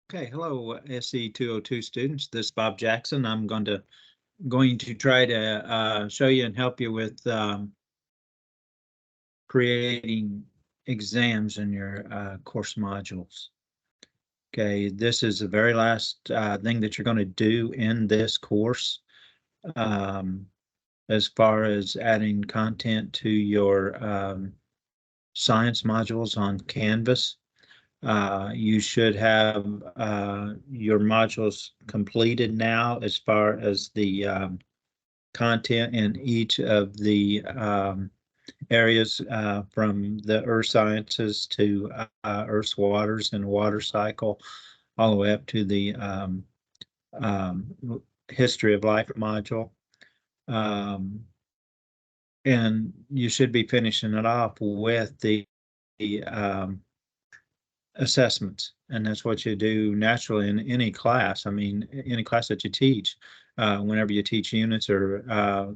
Okay, hello, SE 202 students. This is Bob Jackson. I'm going to try to show you and help you with creating exams in your course modules. Okay, this is the very last thing that you're going to do in this course um, as far as adding content to your science modules on Canvas. You should have your modules completed now as far as the content in each of the areas from the earth sciences to earth's waters and water cycle, all the way up to the um, history of life module. Um, and you should be finishing it off with the assessments, and that's what you do naturally in any class. I mean, any class that you teach, whenever you teach units or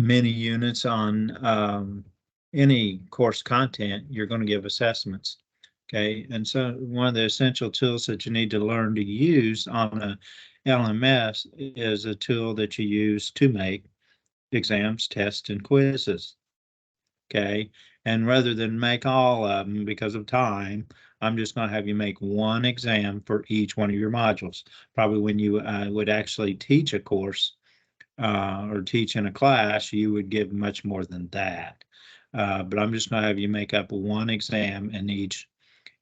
many units on any course content, you're going to give assessments. Okay, and so one of the essential tools that you need to learn to use on a LMS is a tool that you use to make exams, tests, and quizzes. Okay, and rather than make all of them because of time, I'm just going to have you make one exam for each one of your modules. Probably when you would actually teach a course or teach in a class, you would give much more than that. But I'm just going to have you make up one exam in each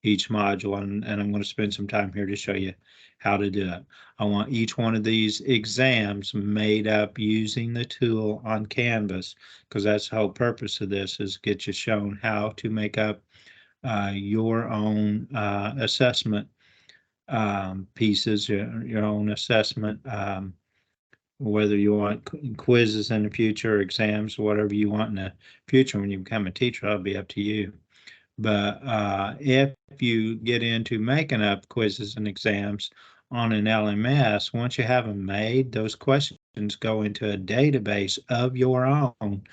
module, and I'm going to spend some time here to show you how to do it. I want each one of these exams made up using the tool on Canvas, because that's the whole purpose of this, is get you shown how to make up your own assessment pieces, your own assessment, whether you want quizzes in the future, exams, whatever you want in the future when you become a teacher, that'll be up to you. But if you get into making up quizzes and exams on an LMS, once you have them made, those questions go into a database of your own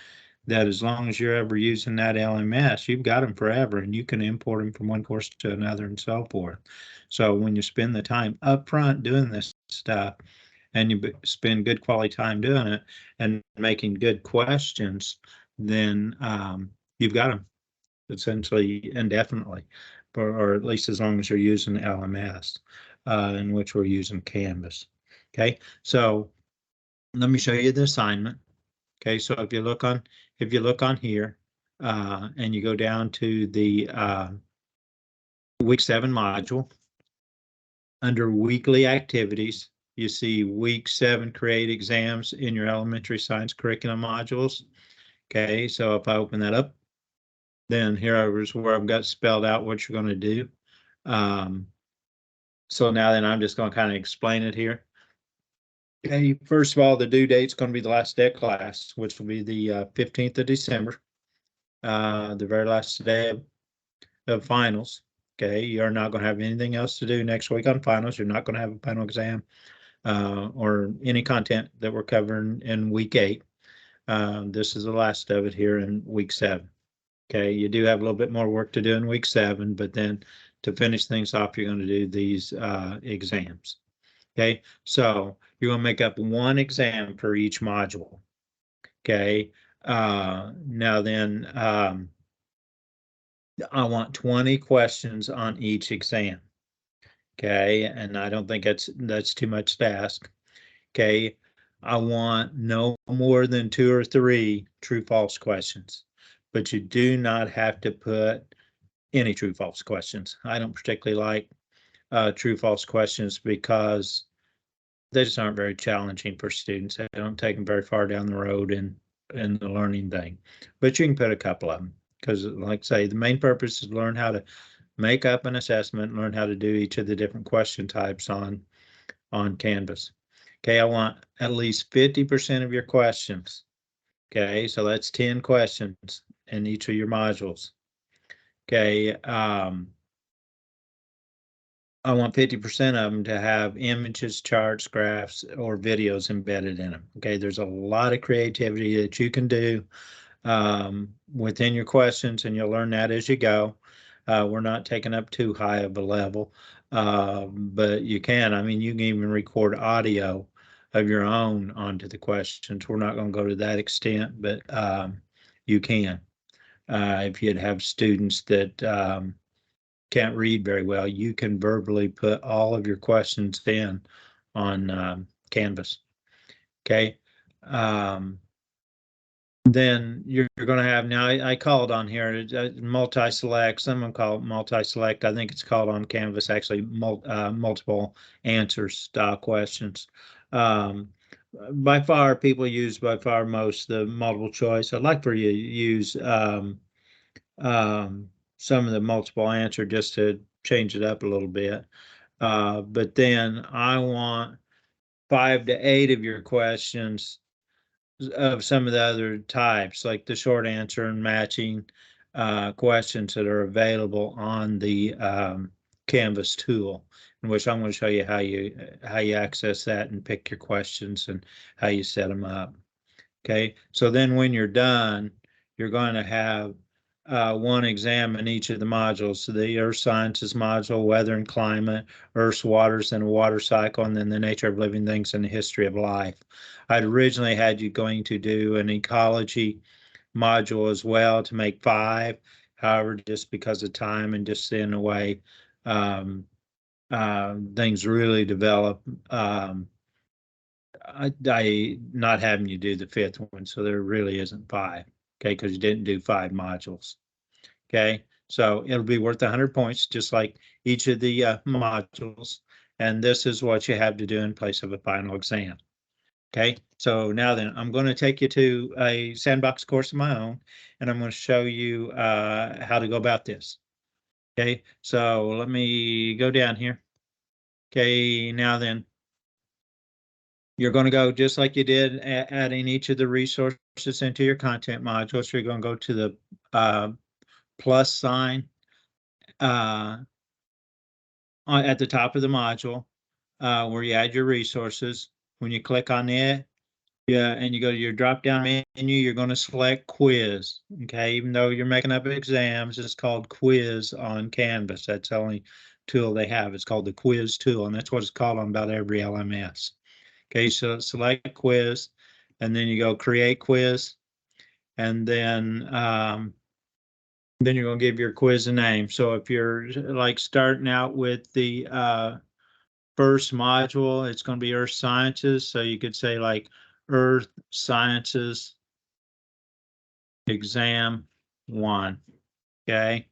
that, as long as you're ever using that LMS, you've got them forever, and you can import them from one course to another and so forth. So when you spend the time up front doing this stuff, and you spend good quality time doing it and making good questions, then you've got them essentially indefinitely, or at least as long as you're using LMS, in which we're using Canvas. Okay, so let me show you the assignment. Okay, so if you look on here and you go down to the week 7 module, under weekly activities, you see week 7 create exams in your elementary science curriculum modules. Okay, so if I open that up, then here is where I've got spelled out what you're going to do. So now then I'm just going to kind of explain it here. Okay, first of all, the due date is going to be the last day of class, which will be the 15th of December, the very last day of finals. Okay, you're not going to have anything else to do next week on finals. You're not going to have a final exam or any content that we're covering in week 8. This is the last of it here in week 7. Okay, you do have a little bit more work to do in week 7, but then to finish things off, you're going to do these exams. Okay, so you're going to make up one exam for each module. Okay, now then I want 20 questions on each exam. Okay, and I don't think that's too much to ask. Okay, I want no more than 2 or 3 true-false questions, but you do not have to put any true-false questions. I don't particularly like true-false questions because they just aren't very challenging for students. They don't take them very far down the road in the learning thing. But you can put a couple of them, because, like I say, the main purpose is to learn how to make up an assessment, learn how to do each of the different question types on Canvas. Okay, I want at least 50% of your questions. Okay, so that's 10 questions in each of your modules. Okay, I want 50% of them to have images, charts, graphs, or videos embedded in them. Okay, there's a lot of creativity that you can do within your questions, and you'll learn that as you go. We're not taking up too high of a level, but you can. I mean, you can even record audio of your own onto the questions. We're not going to go to that extent, but you can. If you'd have students that can't read very well, you can verbally put all of your questions in on Canvas. Okay. Then you're going to have, now I call it on here, multi-select. Someone call it multi-select. I think it's called on Canvas actually multiple answers style questions. By far, people use by far most the multiple choice. I'd like for you to use some of the multiple answer just to change it up a little bit. But then I want 5 to 8 of your questions of some of the other types, like the short answer and matching questions that are available on the Canvas tool, in which I'm going to show you how you access that and pick your questions and how you set them up. Okay, so then when you're done, you're going to have one exam in each of the modules. So the Earth Sciences module, Weather and Climate, Earth's Waters and Water Cycle, and then the Nature of Living Things and the History of Life. I'd originally had you going to do an ecology module as well to make 5. However, just because of time and just in a way things really develop, I not having you do the 5th one, so there really isn't 5. Okay, because you didn't do 5 modules. Okay, so it'll be worth 100 points, just like each of the modules. And this is what you have to do in place of a final exam. Okay, so now then, I'm going to take you to a sandbox course of my own, and I'm going to show you how to go about this. Okay, so let me go down here. Okay, now then, you're going to go just like you did, adding each of the resources into your content module. So you're going to go to the plus sign at the top of the module where you add your resources. When you click on it, and you go to your drop down menu, you're going to select quiz. Okay, even though you're making up exams, it's called quiz on Canvas. That's the only tool they have. It's called the quiz tool, and that's what it's called on about every LMS. Okay, so select quiz, and then you go create quiz, and then you're going to give your quiz a name. So if you're like starting out with the first module, it's going to be Earth Sciences. So you could say like Earth Sciences Exam 1. Okay.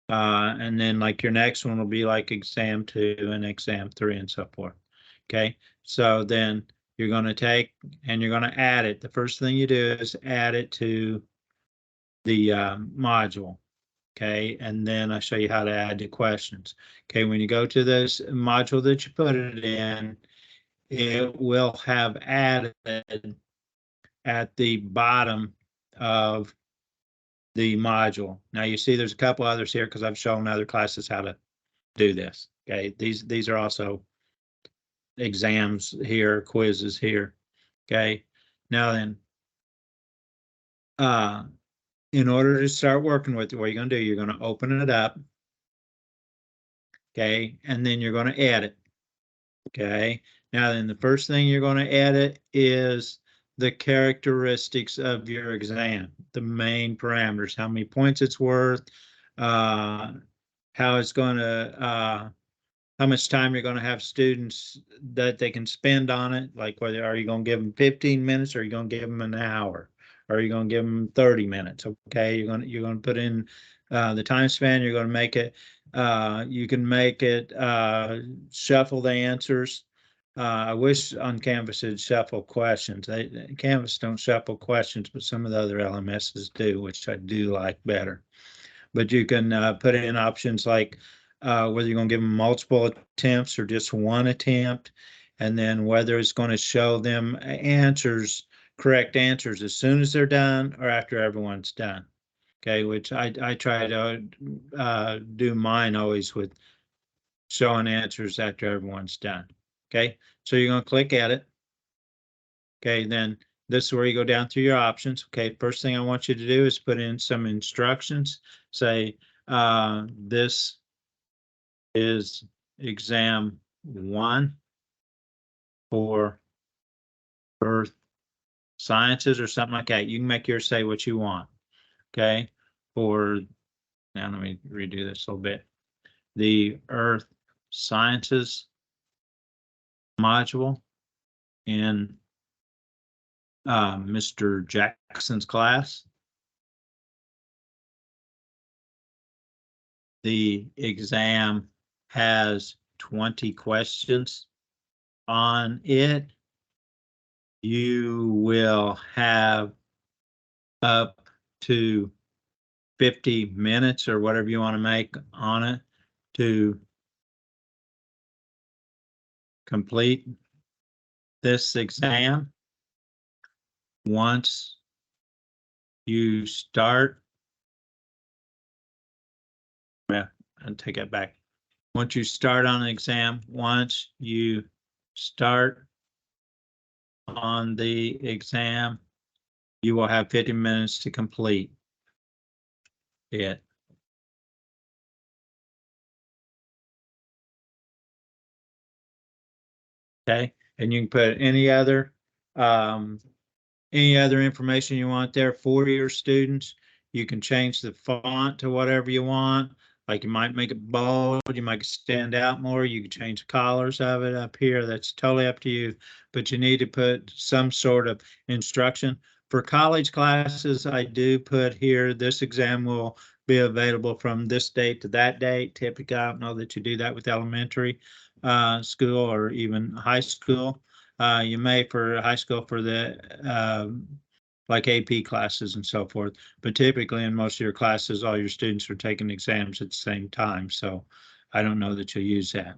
And then like your next one will be like Exam 2 and Exam 3 and so forth. Okay. So then you're going to take and you're going to add it. The first thing you do is add it to the module. Okay, and then I'll show you how to add the questions. Okay, when you go to this module that you put it in, it will have added at the bottom of the module. Now you see there's a couple others here because I've shown other classes how to do this. Okay, these are also exams here, quizzes here. Okay, now then, in order to start working with it, what you're going to do, you're going to open it up. Okay, and then you're going to edit. Okay, now then the first thing you're going to edit is the characteristics of your exam, the main parameters, how many points it's worth, how it's going to, how much time you're going to have students that they can spend on it, like whether are you going to give them 15 minutes or are you going to give them an hour, or are you going to give them 30 minutes? Okay, you're going to put in the time span. You're going to make it. You can make it shuffle the answers. I wish on Canvas it'd shuffle questions. Canvas don't shuffle questions, but some of the other LMSs do, which I do like better. But you can put in options like whether you're going to give them multiple attempts or just one attempt, and then whether it's going to show them answers, correct answers as soon as they're done or after everyone's done. Okay, which I try to do mine always with showing answers after everyone's done. Okay, so you're going to click edit. Okay, then this is where you go down through your options. Okay, first thing I want you to do is put in some instructions. Say, This is exam 1 for earth sciences or something like that. You can make yours say what you want. Okay. Now let me redo this a little bit. The earth sciences module in Mr. Jackson's class. The exam has 20 questions on it. You will have up to 50 minutes or whatever you want to make on it to complete this exam. Once you start, well, I'll take it back. Once you start on an exam, once you start on the exam, you will have 50 minutes to complete it. Okay, and you can put any other information you want there for your students. You can change the font to whatever you want. Like you might make it bold, you might stand out more. You can change the colors of it up here. That's totally up to you. But you need to put some sort of instruction. For college classes, I do put here, this exam will be available from this date to that date. Typically, I don't know that you do that with elementary school or even high school. You may for high school for the like AP classes and so forth, but typically in most of your classes, all your students are taking exams at the same time. So I don't know that you'll use that.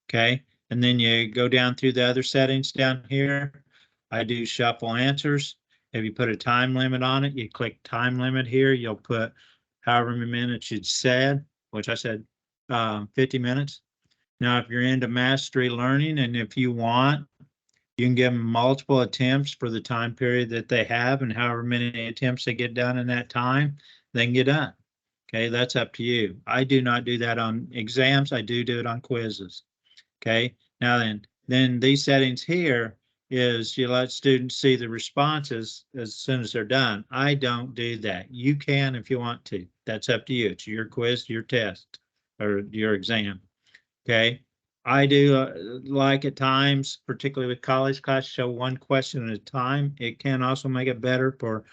Okay. And then you go down through the other settings down here. I do shuffle answers. If you put a time limit on it, you click time limit here, you'll put however many minutes you said, which I said 50 minutes. Now, if you're into mastery learning and if you want, you can give them multiple attempts for the time period that they have, and however many attempts they get done in that time, they can get done. Okay, that's up to you. I do not do that on exams. I do it on quizzes. Okay, now then these settings here is you let students see the responses as soon as they're done. I don't do that. You can if you want to. That's up to you. It's your quiz, your test, or your exam. Okay. I do like at times, particularly with college class, show one question at a time. It can also make it better for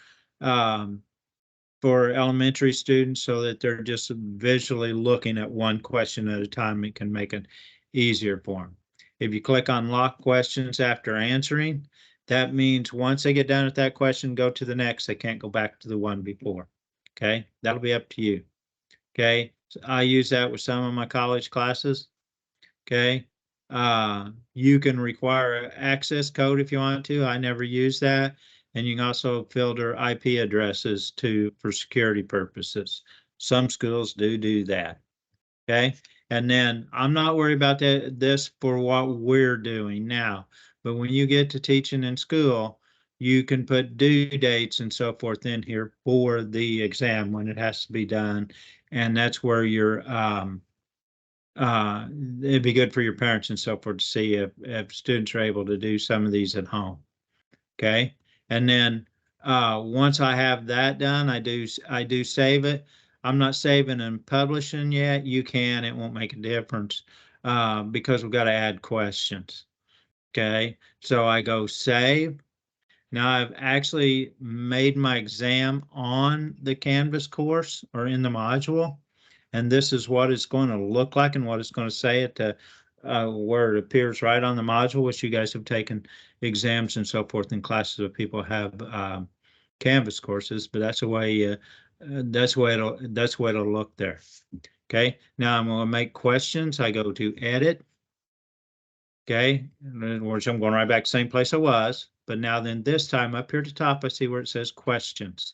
elementary students so that they're just visually looking at one question at a time. It can make it easier for them. If you click on lock questions after answering, that means once they get done with that question, go to the next. They can't go back to the one before. Okay, that'll be up to you. Okay, so I use that with some of my college classes. Okay. You can require access code if you want to. I never use that. And you can also filter IP addresses for security purposes. Some schools do that. Okay. And then I'm not worried about this for what we're doing now. But when you get to teaching in school, you can put due dates and so forth in here for the exam when it has to be done. And that's where your it'd be good for your parents and so forth to see if students are able to do some of these at home. Okay. And then once I have that done, I do save it. I'm not saving and publishing yet. You can, it won't make a difference because we've got to add questions. Okay. So I go save. Now I've actually made my exam on the Canvas course or in the module. And this is what it's going to look like and what it's going to say at the where it appears right on the module, which you guys have taken exams and so forth in classes of people have Canvas courses, but that's the way that's the way it'll look there. Okay, now I'm going to make questions. I go to edit. Okay, in other words, I'm going right back to the same place I was, but now then this time up here at the top, I see where it says questions.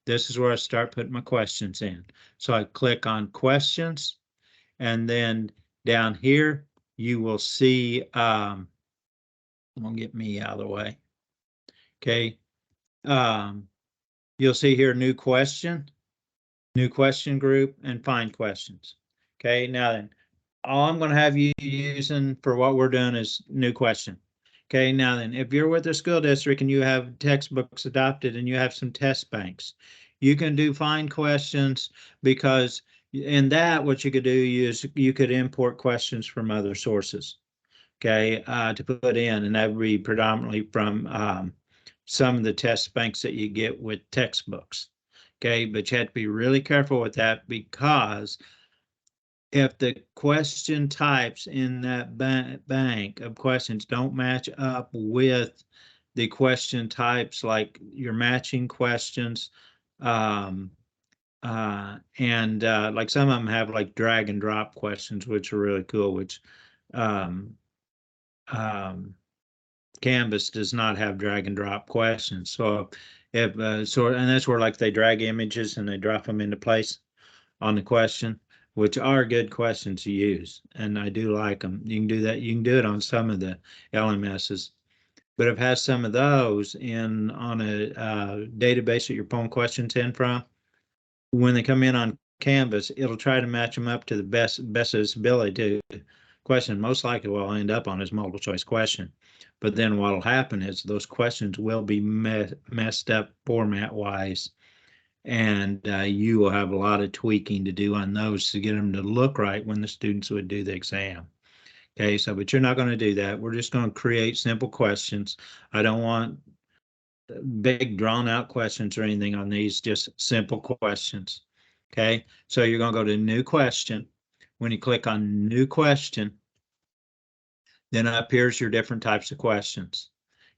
This is where I start putting my questions in. So I click on questions, and then down here, you will see, I'm gonna get me out of the way. Okay, you'll see here new question. new question group, and find questions. Okay, now then, all I'm going to have you using for what we're doing is new question. Okay, now then, if you're with a school district and you have textbooks adopted and you have some test banks, you can do find questions, because in that, what you could do is you could import questions from other sources, okay, to put in, and that would be predominantly from some of the test banks that you get with textbooks. Okay, but you have to be really careful with that, because if the question types in that bank of questions don't match up with the question types, like your matching questions, um, and like some of them have like drag and drop questions, which are really cool, which um, um, Canvas does not have drag and drop questions. So if and that's where like they drag images and they drop them into place on the question, which are good questions to use, and I do like them. You can do that. You can do it on some of the LMSs, but if it has some of those in on a database that you're pulling questions in from, when they come in on Canvas, it'll try to match them up to the best of its ability to question. Most likely what I'll end up on is multiple choice question. But then what'll happen is those questions will be messed up format wise, and you will have a lot of tweaking to do on those to get them to look right when the students would do the exam. Okay, so but you're not going to do that. We're just going to create simple questions. I don't want big drawn out questions or anything on these, just simple questions. Okay, so you're going to go to new question. When you click on new question, then up here's your different types of questions.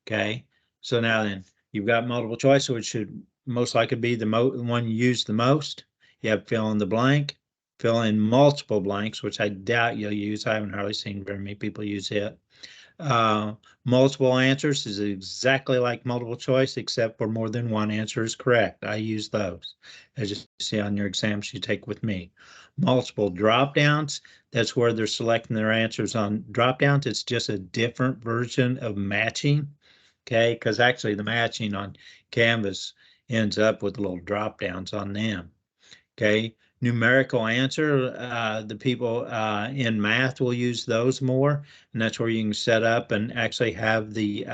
Okay, so now then you've got multiple choice, which should most likely be the one you use the most. You have fill in the blank, fill in multiple blanks, which I doubt you'll use. I haven't hardly seen very many people use it. Multiple answers is exactly like multiple choice, except for more than one answer is correct. I use those, as you see on your exams you take with me. Multiple drop downs, that's where they're selecting their answers on drop downs. It's just a different version of matching. Okay, because actually the matching on Canvas ends up with little drop downs on them. Okay, numerical answer, the people in math will use those more, and that's where you can set up and actually have the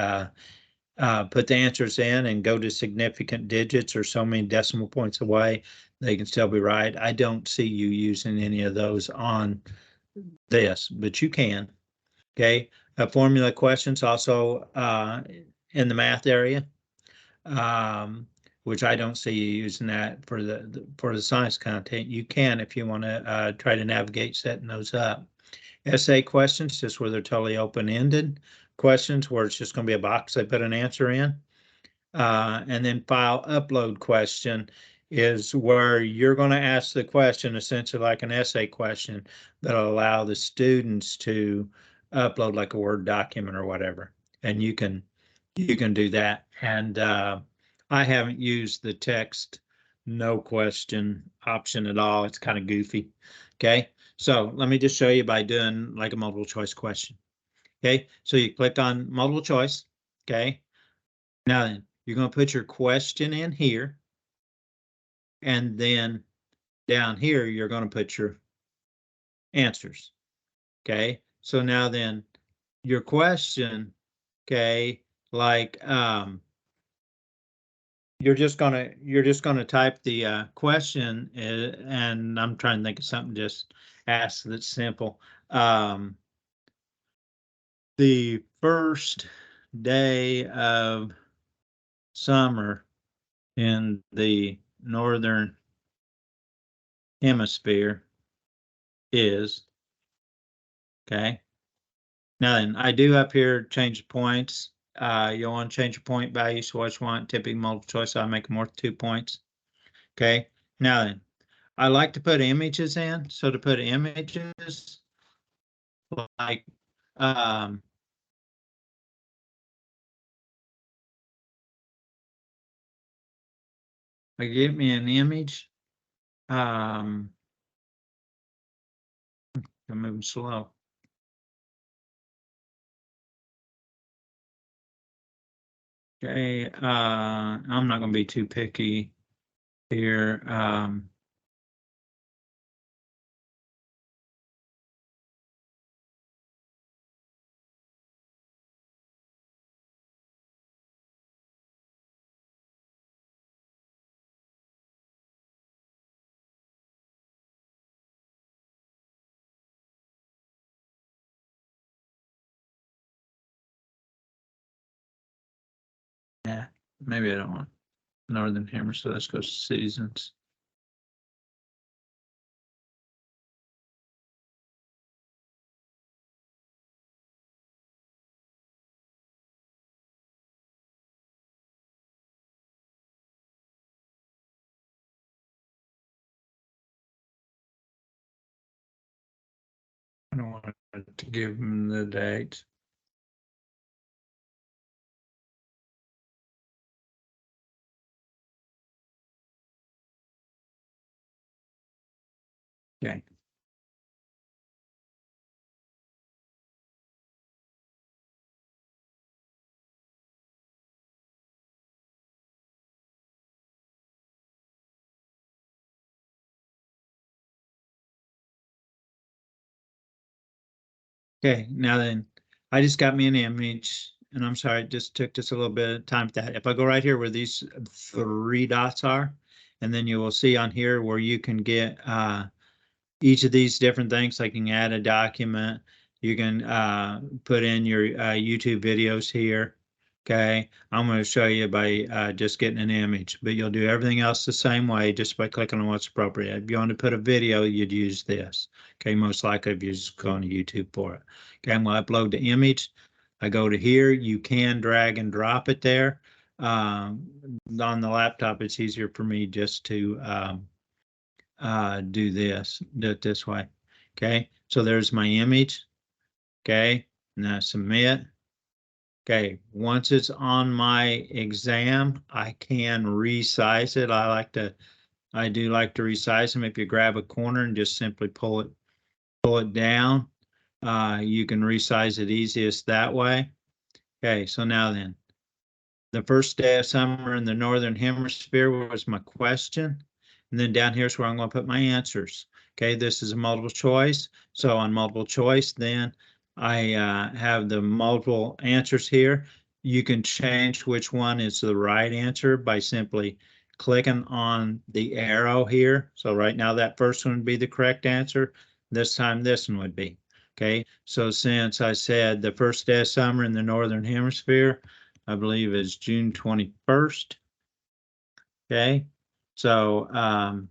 put the answers in and go to significant digits or so many decimal points away, they can still be right. I don't see you using any of those on this, but you can. Okay, formula questions also in the math area. Which I don't see you using that for the science content. You can if you want to try to navigate setting those up. Essay questions, just where they're totally open-ended questions, where it's just going to be a box they put an answer in. And then file upload question is where you're going to ask the question, essentially like an essay question, that'll allow the students to upload like a Word document or whatever. And you can do that. And I haven't used the text no question option at all. It's kind of goofy. Okay, so let me just show you by doing like a multiple choice question. Okay, so you click on multiple choice. Okay, now then you're going to put your question in here, and then down here you're going to put your answers. Okay, so now then your question, okay, like you're just gonna type the question, and I'm trying to think of something just ask that's simple. The first day of summer in the northern hemisphere is, okay. Now then, I do up here change points. You'll want to change your point value, so I just want typically multiple choice, I'll make them worth 2 points. Okay, now then, I like to put images in. So to put images, like give me an image. I'm moving slow. Okay, I'm not going to be too picky here. maybe I don't want Northern Hemisphere. Let's go seasons. I don't want to give them the date. Okay. Okay, now then, I just got me an image, and I'm sorry, it just took just a little bit of time for that. If I go right here where these three dots are, and then you will see on here where you can get each of these different things, like you can add a document, you can put in your YouTube videos here. Okay, I'm going to show you by just getting an image, but you'll do everything else the same way just by clicking on what's appropriate. If you want to put a video, you'd use this. Okay, most likely if you just go on YouTube for it. Okay, I'm going to upload the image. I go to here, you can drag and drop it there. On the laptop, it's easier for me just to do it this way. Okay, so there's my image. Okay, now submit. Okay, once it's on my exam, I can resize it. I do like to resize them. If you grab a corner and just simply pull it down, you can resize it easiest that way. Okay, so now then, the first day of summer in the Northern Hemisphere was my question. And then down here's where I'm going to put my answers. Okay, this is a multiple choice. So on multiple choice, then I have the multiple answers here. You can change which one is the right answer by simply clicking on the arrow here. So right now that first one would be the correct answer. This time this one would be. Okay, so since I said the first day of summer in the Northern Hemisphere, I believe is June 21st. Okay, so I'm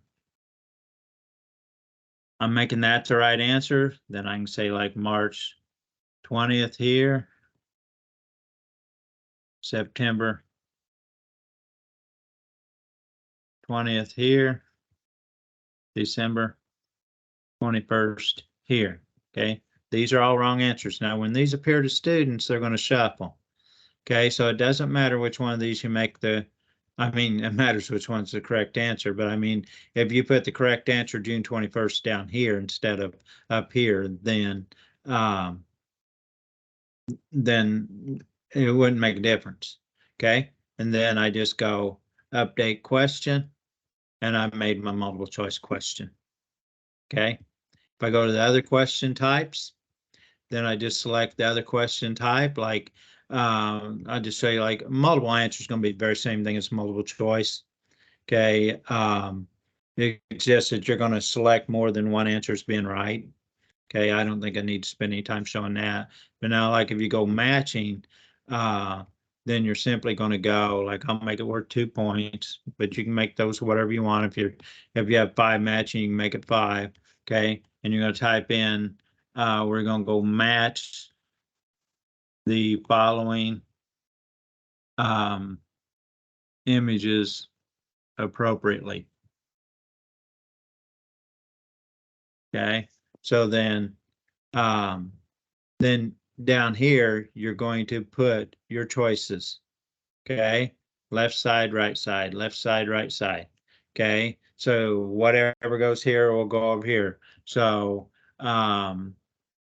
making that the right answer. Then I can say like March 20th here, September 20th here, December 21st here. Okay, these are all wrong answers. Now, when these appear to students, they're going to shuffle. Okay, so it doesn't matter which one of these you make I mean, it matters which one's the correct answer, but I mean, if you put the correct answer June 21st down here instead of up here, then it wouldn't make a difference. Okay, and then I just go update question, and I've made my multiple choice question. Okay, if I go to the other question types, then I just select the other question type, like I'll just show you like multiple answer is going to be the very same thing as multiple choice. Okay, it's just that you're going to select more than one answer as being right. Okay, I don't think I need to spend any time showing that. But now, like if you go matching, then you're simply going to go like I'll make it worth 2 points, but you can make those whatever you want. If you have 5 matching, you can make it 5. Okay, and you're going to type in. We're going to go match the following images appropriately. Okay, so then down here, you're going to put your choices. Okay, left side, right side, left side, right side. Okay, so whatever goes here will go over here. So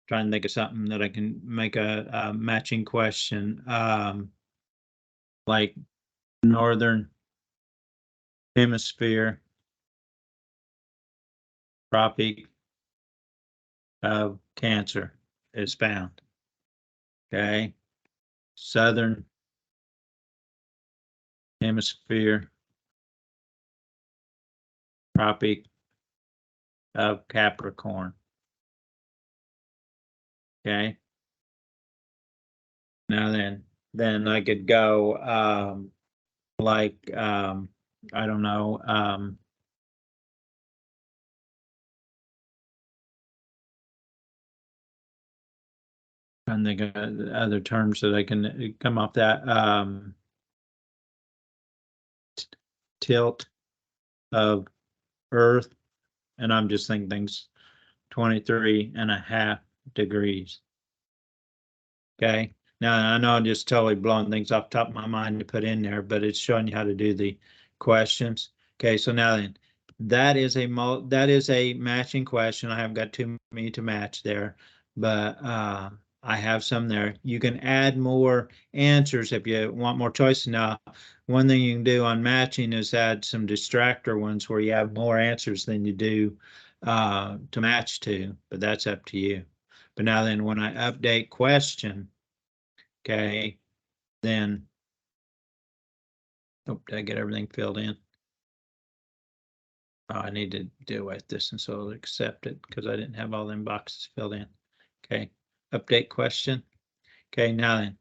trying to think of something that I can make a matching question. Like Northern Hemisphere Tropic of Cancer is found. Okay, Southern Hemisphere Tropic of Capricorn. Okay, now then I could go like, I don't know, I think other terms that I can come off that, tilt of Earth, and I'm just thinking things 23.5 degrees. Okay, now I know I'm just totally blowing things off the top of my mind to put in there, but it's showing you how to do the questions. Okay, so now then, that is a matching question. I haven't got too many to match there, but I have some there. You can add more answers if you want more choice. Now, one thing you can do on matching is add some distractor ones where you have more answers than you do to match to, but that's up to you. But now then, when I update question, okay, then, oh, did I get everything filled in? Oh, I need to do with this, and so it'll accept it because I didn't have all them boxes filled in. Okay, update question. Okay, now then,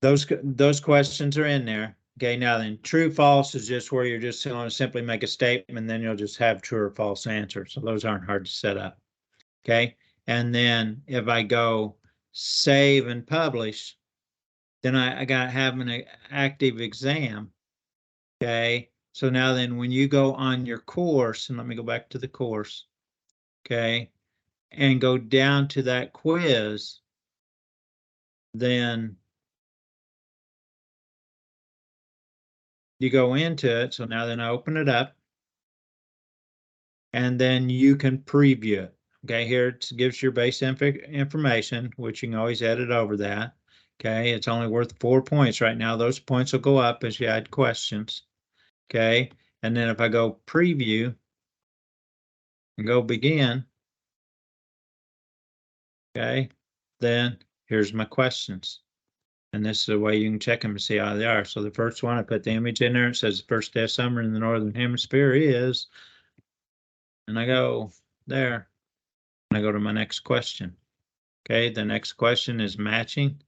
those questions are in there. Okay, now then, true false is just where you're just going to simply make a statement, and then you'll just have true or false answer. So those aren't hard to set up. Okay, and then if I go save and publish, then I got to have an active exam. Okay, so now then when you go on your course, and let me go back to the course, okay, and go down to that quiz, then you go into it. So now then I open it up, and then you can preview it. Okay, here it gives your base information, which you can always edit over that. Okay, it's only worth 4 points right now. Those points will go up as you add questions. Okay, and then if I go preview and go begin, okay, then here's my questions. And this is the way you can check them to see how they are. So the first one, I put the image in there. It says the first day of summer in the Northern Hemisphere is, and I go there, and I go to my next question. Okay, the next question is matching.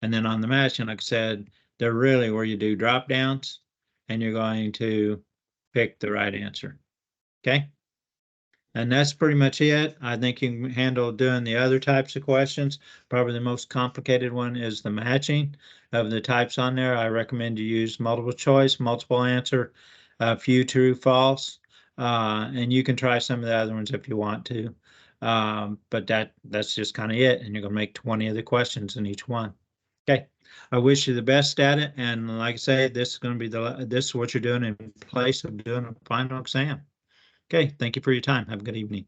And then on the matching, like I said, they're really where you do drop downs, and you're going to pick the right answer. Okay. And that's pretty much it. I think you can handle doing the other types of questions. Probably the most complicated one is the matching of the types on there. I recommend you use multiple choice, multiple answer, a few true, false, and you can try some of the other ones if you want to. But that's just kind of it. And you're going to make 20 of the questions in each one. Okay. I wish you the best at it. And like I say, this is going to be this is what you're doing in place of doing a final exam. Okay, thank you for your time. Have a good evening.